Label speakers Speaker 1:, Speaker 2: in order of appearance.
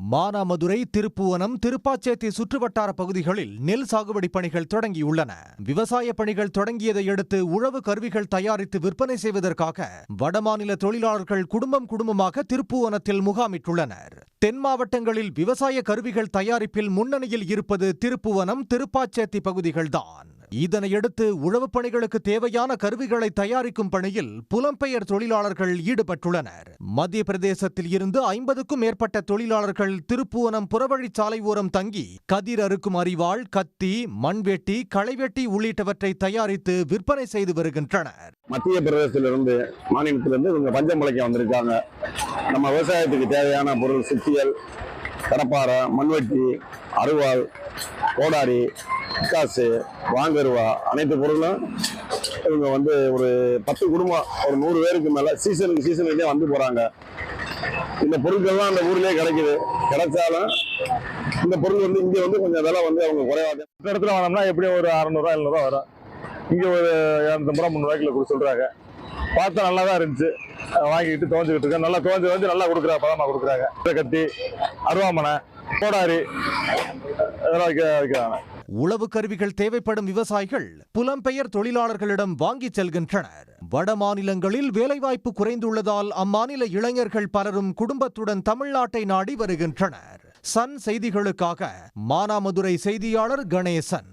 Speaker 1: மானாமதுரை, திருப்புவனம், திருப்பாச்சேத்தி சுற்றுவட்டார பகுதிகளில் நெல் சாகுபடி பணிகள் தொடங்கியுள்ளன. விவசாய பணிகள் தொடங்கியதை அடுத்து உழவு கருவிகள் தயாரித்து விற்பனை செய்வதற்காக வடமாநில தொழிலாளர்கள் குடும்பமாக திருப்புவனத்தில் முகாமிட்டுள்ளனர். தென் மாவட்டங்களில் விவசாய கருவிகள் தயாரிப்பில் முன்னணியில் இருப்பது திருப்புவனம், திருப்பாச்சேத்தி பகுதிகள்தான். இதனையடுத்து உழவு பணிகளுக்கு தேவையான கருவிகளை தயாரிக்கும் பணியில் புலம்பெயர் தொழிலாளர்கள் ஈடுபட்டுள்ளனர். மத்திய பிரதேசத்தில் இருந்து 50க்கும் மேற்பட்ட தொழிலாளர்கள் திருப்புவனம் புறவழிச்சாலை ஓரம் தங்கி கதிர் அறுக்கும் அரிவாள், கத்தி, மண்வெட்டி, களைவெட்டி உள்ளிட்டவற்றை தயாரித்து விற்பனை செய்து வருகின்றனர்.
Speaker 2: மத்திய பிரதேசத்திலிருந்து மாநிலத்திலிருந்து இவங்க பஞ்சம் முளைக்க வந்திருக்காங்க. நம்ம விவசாயத்துக்கு தேவையான பொருள் சுத்தியல், கடப்பாறை, மண்வெட்டி, அருவாள், கோடாரி, காசு, வாங்கருவா அனைத்து பொருளும் இவங்க ஒரு 10 குடும்பம், ஒரு 100 பேருக்கு மேல சீசனுக்கே வந்து போறாங்க. இந்த பொருட்கள்லாம் அந்த ஊர்லயே கிடைக்குது. கிடைச்சாலும் இந்த பொருள் இங்க கொஞ்சம் விலை அவங்க குறைவாக. இந்த இடத்துல வாங்கினோம்னா எப்படியும் ஒரு 600 700 வரும். இங்க ஒரு 250 300 கிலோ கொடுத்துறாங்க. பார்த்தா நல்லா தான் இருந்துச்சு. வாங்கிட்டு துவஞ்சுக்கிட்டு இருக்கேன். நல்லா துவஞ்சு நல்லா கொடுக்குறாங்க, பதமா கொடுக்குறாங்க. கத்தி, அருவாமனை, கோடாரி இதெல்லாம் வைக்கிறாங்க.
Speaker 1: உழவு கருவிகள் தேவைப்படும் விவசாயிகள் புலம்பெயர் தொழிலாளர்களிடம் வாங்கி செல்கின்றனர். வட மாநிலங்களில் வேலைவாய்ப்பு குறைந்துள்ளதால் அம்மாநில இளைஞர்கள் பலரும் குடும்பத்துடன் தமிழ்நாட்டை நாடி வருகின்றனர். சன் செய்திகளுக்காக மானாமதுரை செய்தியாளர் கணேசன்.